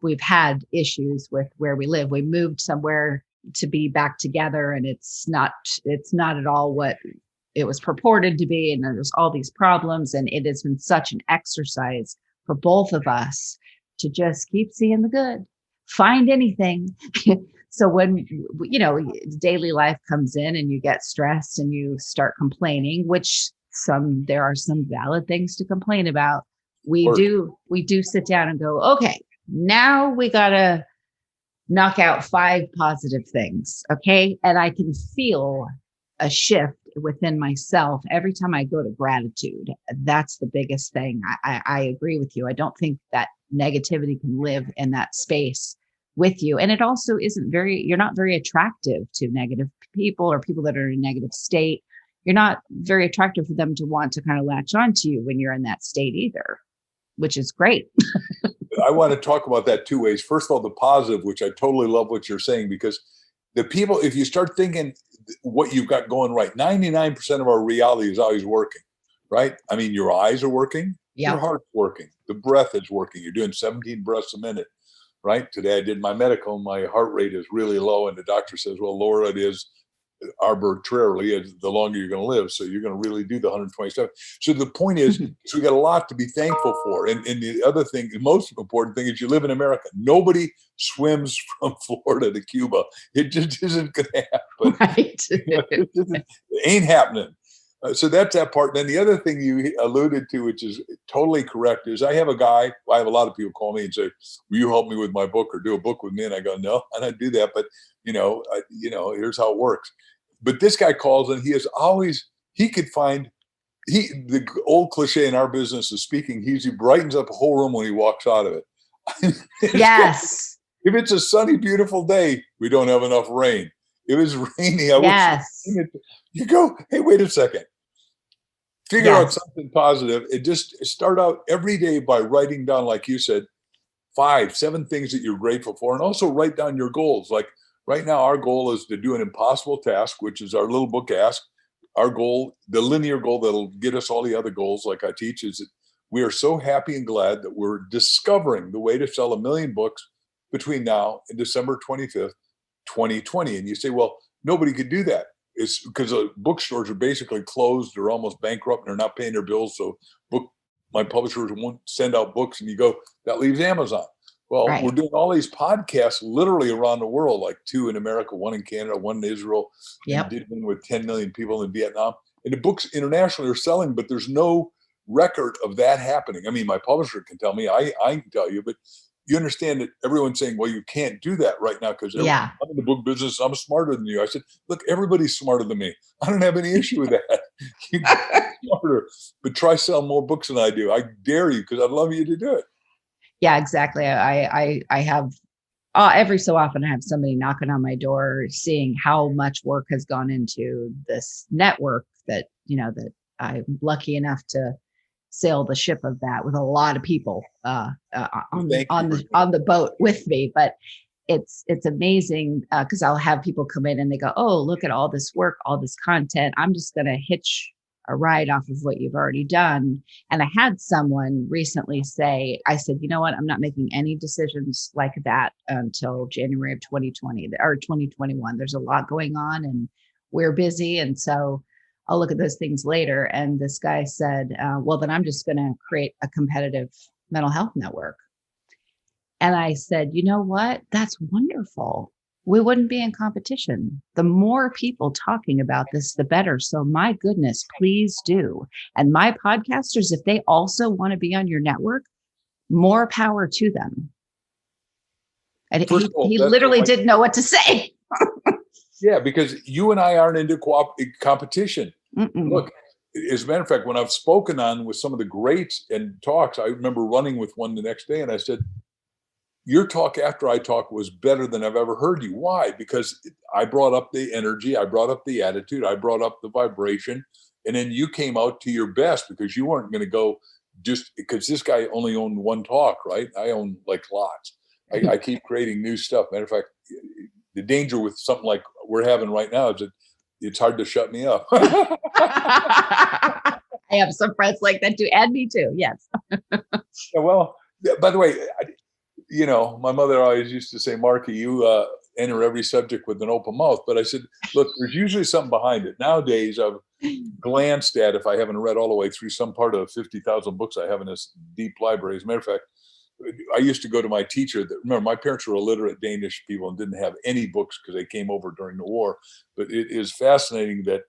we've had issues with where we live. We moved somewhere to be back together, and it's not at all what it was purported to be. And there's all these problems, and it has been such an exercise for both of us to just keep seeing the good, find anything. So when, daily life comes in and you get stressed and you start complaining, which there are some valid things to complain about. We do sit down and go, okay, now we got to knock out 5 positive things. Okay. And I can feel a shift within myself every time I go to gratitude. That's the biggest thing. I agree with you. I don't think that negativity can live in that space with you. And it also you're not very attractive to negative people or people that are in a negative state. You're not very attractive for them to want to kind of latch onto you when you're in that state either, which is great. I want to talk about that 2 ways. First of all, the positive, which I totally love what you're saying, because the people, if you start thinking what you've got going right, 99% of our reality is always working, right? I mean, your eyes are working, your heart's working, the breath is working. You're doing 17 breaths a minute, right? Today I did my medical, my heart rate is really low. And the doctor says, well, lower it is arbitrarily the longer you're going to live. So you're going to really do the 127. So the point is, we got a lot to be thankful for. And the other thing, the most important thing is you live in America. Nobody swims from Florida to Cuba. It just isn't going to happen. Right. It ain't happening. So that's that part. Then the other thing you alluded to, which is totally correct, is I have a lot of people call me and say, will you help me with my book or do a book with me? And I go, no, I don't do that. But, here's how it works. But this guy calls and the old cliche in our business is speaking, he brightens up a whole room when he walks out of it. Yes. If it's a sunny, beautiful day, we don't have enough rain. If it's rainy, you go, hey, wait a second. Figure out something positive. Start out every day by writing down, like you said, 5, 7 things that you're grateful for, and also write down your goals. Like right now, our goal is to do an impossible task, which is our little book Ask. Our goal, the linear goal that'll get us all the other goals, like I teach, is that we are so happy and glad that we're discovering the way to sell 1 million books between now and December 25th, 2020. And you say, well, nobody could do that. It's because bookstores are basically closed. They're almost bankrupt and they're not paying their bills. So my publishers won't send out books. And you go, that leaves Amazon. Well, We're doing all these podcasts literally around the world, like 2 in America, 1 in Canada, 1 in Israel. Yep. Did one with 10 million people in Vietnam. And the books internationally are selling, but there's no record of that happening. I mean, my publisher can tell me, I can tell you, but you understand that everyone's saying, well, you can't do that right now because I'm in the book business. I'm smarter than you. I said, look, everybody's smarter than me. I don't have any issue with that. You get smarter, but try selling more books than I do. I dare you because I'd love you to do it. Yeah, exactly. I have every so often I have somebody knocking on my door, seeing how much work has gone into this network that, that I'm lucky enough to sail the ship of that with a lot of people on the boat with me. But it's amazing because I'll have people come in and they go, oh, look at all this work, all this content. I'm just going to hitch a ride off of what you've already done. And I had someone recently say, I said, you know what, I'm not making any decisions like that until January of 2020 or 2021. There's a lot going on and we're busy. And so I'll look at those things later. And this guy said, well, then I'm just going to create a competitive mental health network. And I said, you know what? That's wonderful. We wouldn't be in competition. The more people talking about this, the better. So my goodness, please do. And my podcasters, if they also want to be on your network, more power to them. And he literally didn't know what to say. Yeah, because you and I aren't into competition. Mm-mm. Look, as a matter of fact, when I've spoken on with some of the greats and talks, I remember running with one the next day and I said, your talk after I talk was better than I've ever heard you. Why? Because I brought up the energy, I brought up the attitude, I brought up the vibration, and then you came out to your best because you weren't going to go just because this guy only owned one talk, right? I own like lots. I keep creating new stuff. Matter of fact, the danger with something like we're having right now is that it's hard to shut me up. I have some friends like that too, and me too. Yes. Yeah, well, by the way, my mother always used to say, Marky, you enter every subject with an open mouth. But I said, look, there's usually something behind it. Nowadays, I've glanced at, if I haven't read all the way through some part of 50,000 books I have in this deep library. As a matter of fact, I used to go to my teacher. Remember, my parents were illiterate Danish people and didn't have any books because they came over during the war. But it is fascinating that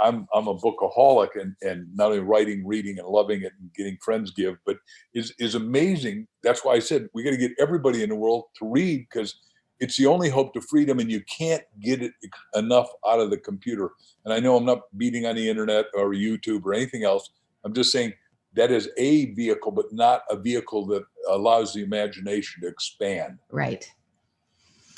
I'm a bookaholic and not only writing, reading, and loving it and getting friends give, but is amazing. That's why I said we got to get everybody in the world to read because it's the only hope to freedom, and you can't get it enough out of the computer. And I know I'm not beating on the internet or YouTube or anything else. I'm just saying that is a vehicle, but not a vehicle that allows the imagination to expand. Right.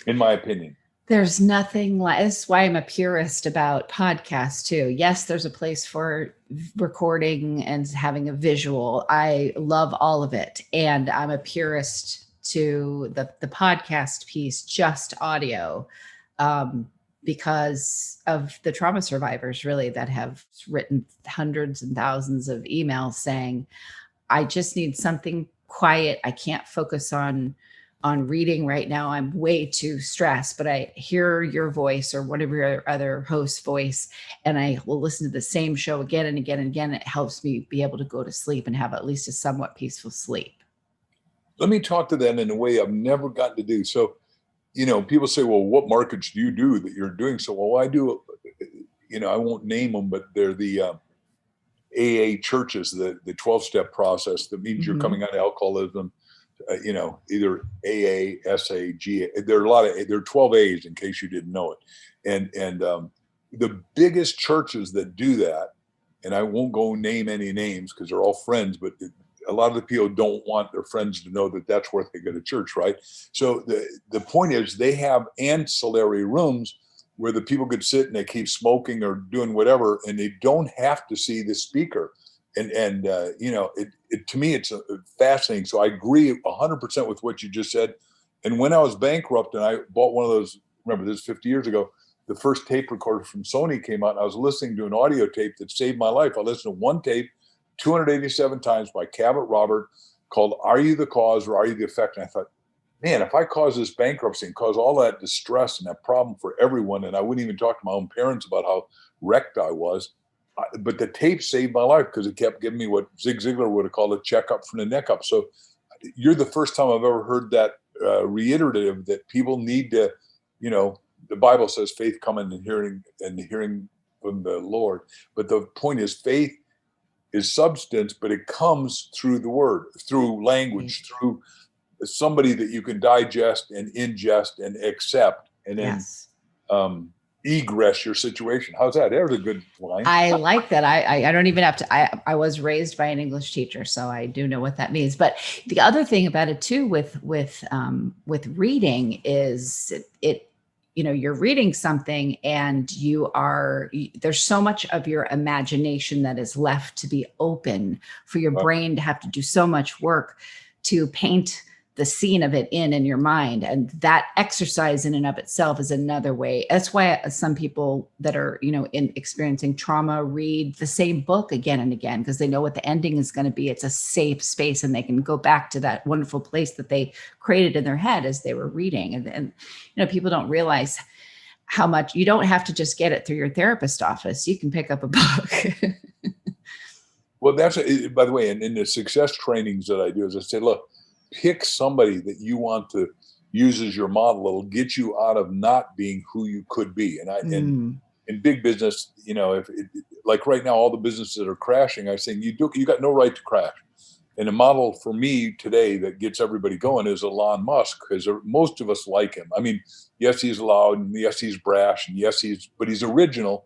In my opinion. There's nothing like, that's why I'm a purist about podcasts too. Yes, there's a place for recording and having a visual. I love all of it. And I'm a purist to the podcast piece, just audio, because of the trauma survivors really that have written hundreds and thousands of emails saying, I just need something quiet. I can't focus on reading right now. I'm way too stressed, but I hear your voice or one of your other host's voice, and I will listen to the same show again and again and again. It helps me be able to go to sleep and have at least a somewhat peaceful sleep. Let me talk to them in a way I've never gotten to do. So, people say, well, what markets do you do that you're doing so well? I do, I won't name them, but they're the AA churches, the 12-step process. That means you're coming out of alcoholism, either AA, SA, GA. There are 12 A's in case you didn't know it. And the biggest churches that do that, and I won't go name any names because they're all friends, but a lot of the people don't want their friends to know that that's where they go to church, right? So the point is they have ancillary rooms where the people could sit and they keep smoking or doing whatever, and they don't have to see the speaker. And to me, it's fascinating. So I agree 100% with what you just said. And when I was bankrupt and I bought one of those, remember this 50 years ago, the first tape recorder from Sony came out and I was listening to an audio tape that saved my life. I listened to one tape 287 times by Cabot Robert called Are You the Cause or Are You the Effect? And I thought, man, if I cause this bankruptcy and cause all that distress and that problem for everyone, and I wouldn't even talk to my own parents about how wrecked I was, but the tape saved my life because it kept giving me what Zig Ziglar would have called a checkup from the neck up. So you're the first time I've ever heard that reiterative that people need to, the Bible says faith coming and the hearing from the Lord. But the point is faith is substance, but it comes through the word, through language, through somebody that you can digest and ingest and accept, and then egress your situation. How's that? There's a good line. I like that. I don't even have to. I was raised by an English teacher, so I do know what that means. But the other thing about it too, with reading, is it you're reading something and there's so much of your imagination that is left to be open for your brain to have to do so much work to paint the scene of it in your mind. And that exercise in and of itself is another way. That's why some people that are, in experiencing trauma read the same book again and again, because they know what the ending is going to be. It's a safe space and they can go back to that wonderful place that they created in their head as they were reading. And people don't realize how much you don't have to just get it through your therapist office. You can pick up a book. Well, that's, by the way, in the success trainings that I do, is I say, look, pick somebody that you want to use as your model. It'll get you out of not being who you could be. And in big business, like right now, all the businesses that are crashing, I'm saying you got no right to crash. And a model for me today that gets everybody going is Elon Musk, because most of us like him. I mean, yes, he's loud, and yes, he's brash, and yes, but he's original.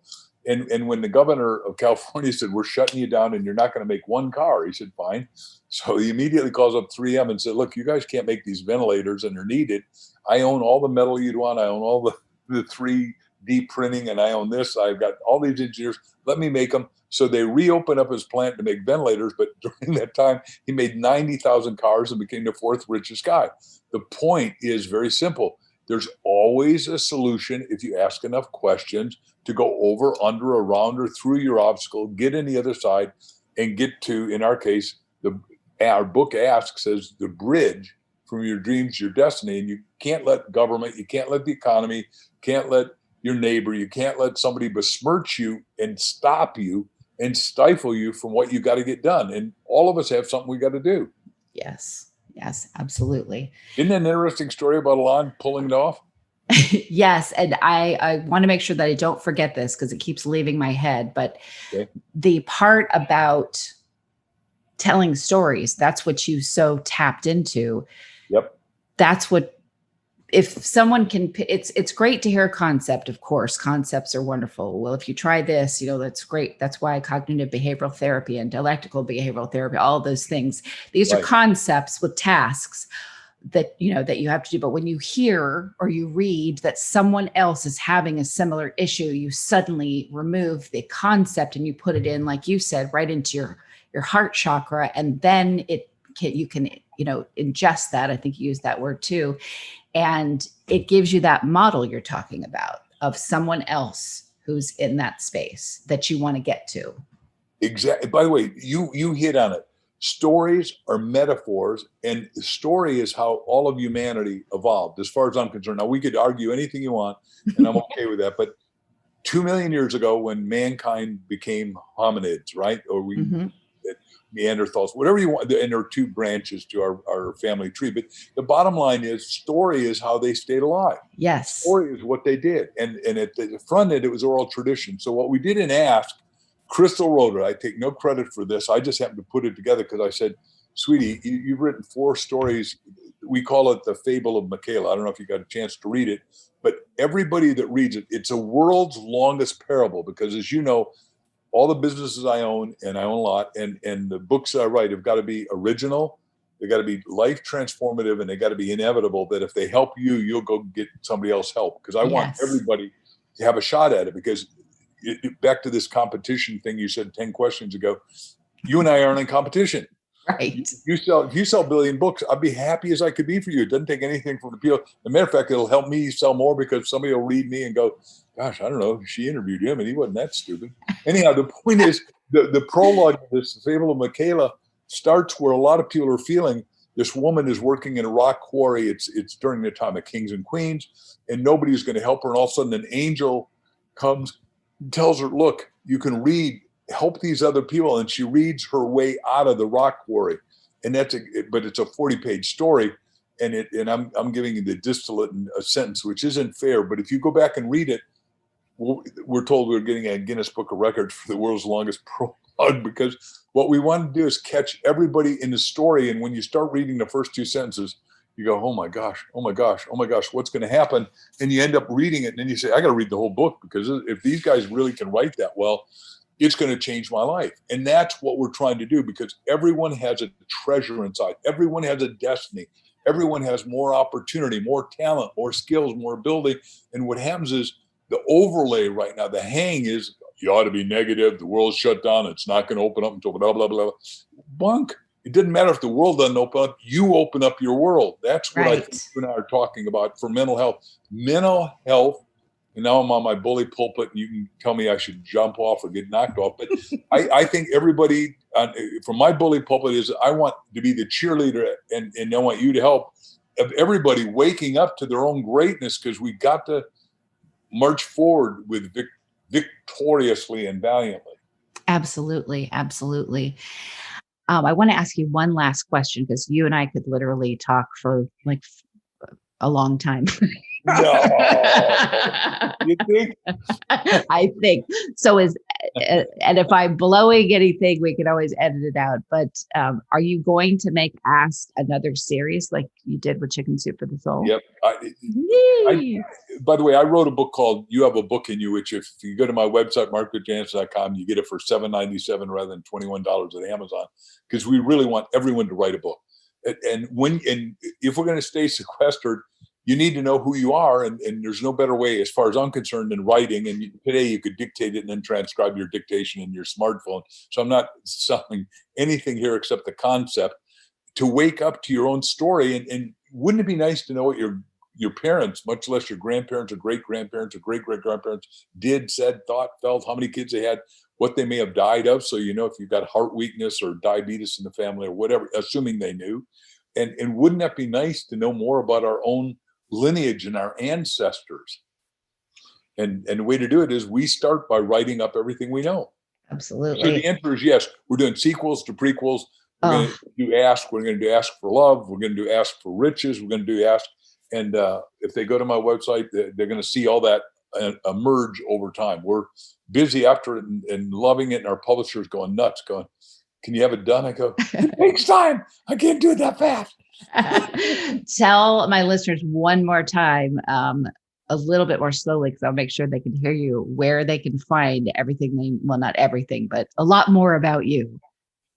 And when the governor of California said, we're shutting you down and you're not going to make one car, he said, fine. So he immediately calls up 3M and said, look, you guys can't make these ventilators and they're needed. I own all the metal you'd want. I own all the 3D printing, and I own this. I've got all these engineers. Let me make them. So they reopened up his plant to make ventilators. But during that time, he made 90,000 cars and became the fourth richest guy. The point is very simple. There's always a solution if you ask enough questions to go over, under, around, or through your obstacle, get in the other side, and get to, in our case, our book says the bridge from your dreams to your destiny. And you can't let government, you can't let the economy, can't let your neighbor, you can't let somebody besmirch you and stop you and stifle you from what you got to get done. And all of us have something we got to do. Yes, absolutely. Isn't that an interesting story about Elon pulling it off? Yes. And I want to make sure that I don't forget this because it keeps leaving my head. But the part about telling stories, that's what you so tapped into. Yep. That's what, if someone can, it's great to hear a concept. Of course, concepts are wonderful. Well, if you try this, that's great. That's why cognitive behavioral therapy and dialectical behavioral therapy, all those things, these are concepts with tasks that you have to do. But when you hear or you read that someone else is having a similar issue, you suddenly remove the concept and you put it in, like you said, right into your heart chakra. And then you can ingest that. I think you used that word too. And it gives you that model you're talking about of someone else who's in that space that you want to get to. Exactly. By the way, you hit on it. Stories are metaphors, and the story is how all of humanity evolved, as far as I'm concerned. Now, we could argue anything you want, and I'm okay with that. But 2 million years ago, when mankind became hominids, right? Or Neanderthals, whatever you want, and there are two branches to our family tree. But the bottom line is, story is how they stayed alive. Yes. Story is what they did. And at the front end, it was oral tradition. So what we did in Ask, Crystal wrote it. I take no credit for this. I just happened to put it together because I said, sweetie, you've written 4 stories. We call it the Fable of Michaela. I don't know if you got a chance to read it, but everybody that reads it, it's a world's longest parable because, as you know, all the businesses I own, and I own a lot, and the books I write have got to be original. They got to be life transformative, and they got to be inevitable that if they help you, you'll go get somebody else help. Because I want everybody to have a shot at it, because back to this competition thing you said 10 questions ago, you and I aren't in competition. Right. If you sell 1 billion books, I'd be happy as I could be for you. It doesn't take anything from the people. As a matter of fact, it'll help me sell more because somebody will read me and go, gosh, I don't know, she interviewed him and he wasn't that stupid. Anyhow, the point is, the prologue of this Fable of Michaela starts where a lot of people are feeling this woman is working in a rock quarry. It's during the time of kings and queens, and nobody's going to help her. And all of a sudden, an angel comes and tells her, look, you can help these other people. And she reads her way out of the rock quarry. And but it's a 40-page story. And I'm giving you the distillate in a sentence, which isn't fair. But if you go back and read it, we're told we're getting a Guinness Book of Records for the world's longest prologue, because what we want to do is catch everybody in the story. And when you start reading the first 2 sentences, you go, oh my gosh, what's going to happen? And you end up reading it, and then you say, I got to read the whole book, because if these guys really can write that well, it's going to change my life. And that's what we're trying to do, because everyone has a treasure inside. Everyone has a destiny. Everyone has more opportunity, more talent, more skills, more ability. And what happens is the overlay right now, the hang is, you ought to be negative. The world's shut down. It's not going to open up until blah, blah, blah. Bunk. It doesn't matter if the world doesn't open up. You open up your world. That's what I think you and I are talking about for mental health. Mental health. And now I'm on my bully pulpit, and you can tell me I should jump off or get knocked off. But I think everybody from my bully pulpit is, I want to be the cheerleader, and I want you to help of everybody waking up to their own greatness, because we got to march forward with victoriously and valiantly. Absolutely. Absolutely. I want to ask you one last question, because you and I could literally talk for like a long time. No, you think? I think so. And if I'm blowing anything, we can always edit it out. But are you going to make Ask another series like you did with Chicken Soup for the Soul? Yep. By the way, I wrote a book called "You Have a Book in You," which, if you go to my website, markvictorhansen.com, you get it for $7.97 rather than $21 at Amazon, because we really want everyone to write a book. And if we're going to stay sequestered, you need to know who you are, and there's no better way, as far as I'm concerned, than writing. And today you could dictate it and then transcribe your dictation in your smartphone. So I'm not selling anything here except the concept to wake up to your own story. And wouldn't it be nice to know what your parents, much less your grandparents or great-grandparents or great-great-grandparents, did, said, thought, felt, how many kids they had, what they may have died of, so you know if you've got heart weakness or diabetes in the family or whatever, assuming they knew. And wouldn't that be nice to know more about our own lineage and our ancestors? And the way to do it is we start by writing up everything we know. Absolutely. So the answer is yes. We're doing sequels to prequels. We're going to do Ask. We're going to do Ask for Love. We're going to do Ask for Riches. We're going to do Ask. And if they go to my website, they're going to see all that emerge over time. We're busy after it and loving it. And our publisher's going nuts, going, can you have it done? I go, it takes time. I can't do it that fast. Tell my listeners one more time, a little bit more slowly, because I'll make sure they can hear you, where they can find everything well, not everything, but a lot more about you.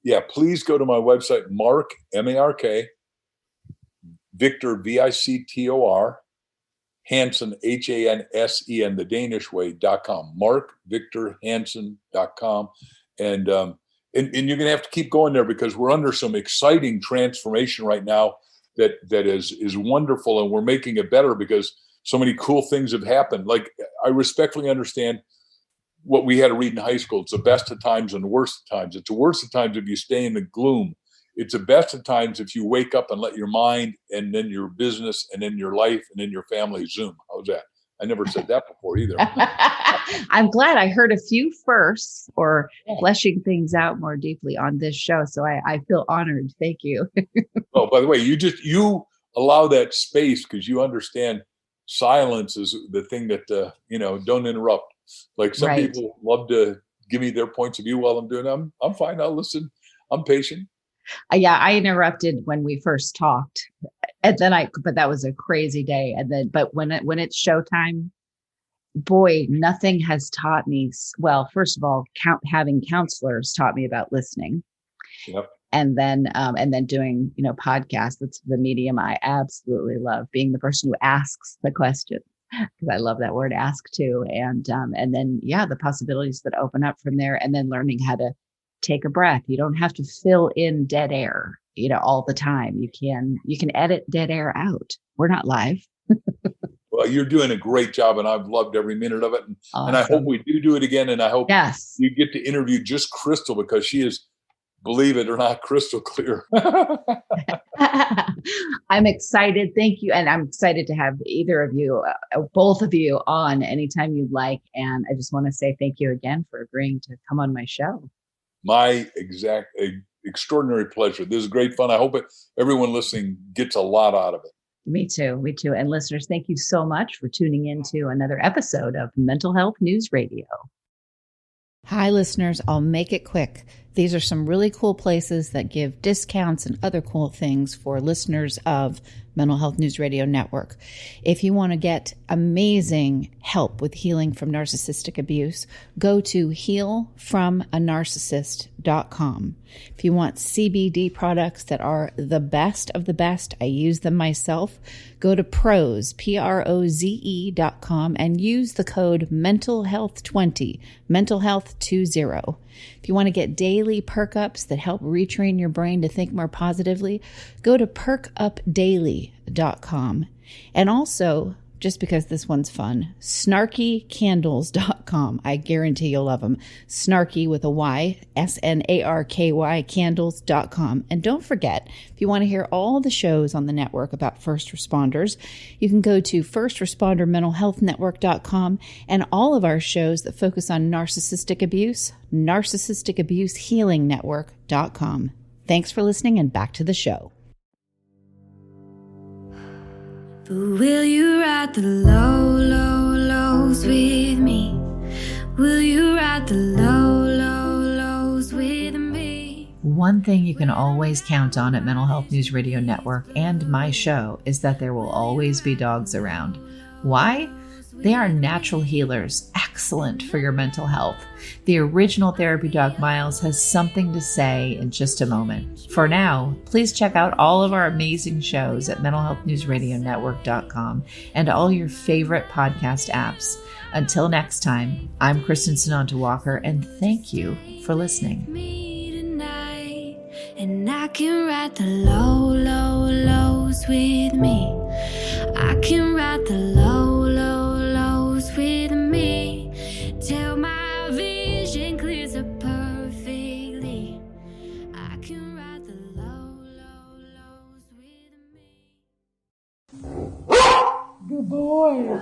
Yeah, please go to my website, Mark, M-A-R-K, Victor, V-I-C-T-O-R, Hansen, H-A-N-S-E-N, the Danish way.com, markvictorhansen.com. And you're going to have to keep going there, because we're under some exciting transformation right now that is wonderful, and we're making it better because so many cool things have happened. Like, I respectfully understand what we had to read in high school. It's the best of times and the worst of times. It's the worst of times if you stay in the gloom. It's the best of times if you wake up and let your mind and then your business and then your life and then your family zoom. How's that? I never said that before either. I'm glad I heard a few firsts or fleshing things out more deeply on this show. So I feel honored. Thank you. Oh, by the way, you allow that space because you understand silence is the thing that, don't interrupt. Like some people love to give me their points of view while I'm doing them. I'm fine. I'll listen. I'm patient. Yeah, I interrupted when we first talked, and then but that was a crazy day. But when it's showtime, boy, nothing has taught me. Well, first of all, having counselors taught me about listening. Yep. And then doing, podcasts. That's the medium I absolutely love, being the person who asks the question, because I love that word ask too. And then, the possibilities that open up from there, and then learning how to take a breath. You don't have to fill in dead air, all the time. You can edit dead air out. We're not live. Well, you're doing a great job, and I've loved every minute of it. Awesome. And I hope we do it again. And I hope you get to interview just Crystal, because she is, believe it or not, crystal clear. I'm excited. Thank you. And I'm excited to have either of you, both of you, on anytime you'd like. And I just want to say thank you again for agreeing to come on my show. My extraordinary pleasure. This is great fun. I hope everyone listening gets a lot out of it. Me too. And listeners, thank you so much for tuning into another episode of Mental Health News Radio. Hi, listeners. I'll make it quick. These are some really cool places that give discounts and other cool things for listeners of Mental Health News Radio Network. If you want to get amazing help with healing from narcissistic abuse, go to healfromanarcissist.com. If you want CBD products that are the best of the best, I use them myself, go to proze.com and use the code mentalhealth20, mentalhealth20. If you want to get daily perk ups that help retrain your brain to think more positively, go to perkupdaily.com. And also, just because this one's fun, snarkycandles.com. I guarantee you'll love them. Snarky with a Y, SNARKY, candles.com. And don't forget, if you want to hear all the shows on the network about first responders, you can go to firstrespondermentalhealthnetwork.com, and all of our shows that focus on narcissistic abuse, narcissisticabusehealingnetwork.com. Thanks for listening, and back to the show. But will you ride the low, low, lows with me? Will you ride the low, low, lows with me? One thing you can always count on at Mental Health News Radio Network and my show is that there will always be dogs around. Why? They are natural healers, excellent for your mental health. The original therapy dog Miles has something to say in just a moment. For now, please check out all of our amazing shows at mentalhealthnewsradionetwork.com and all your favorite podcast apps. Until next time, I'm Kristin Sonanta Walker, and thank you for listening. Me tonight, and I can ride the low, low, lows with me. I can ride the low, low, lows with me till my vision clears up perfectly. I can ride the low, low, lows with me. Good boy.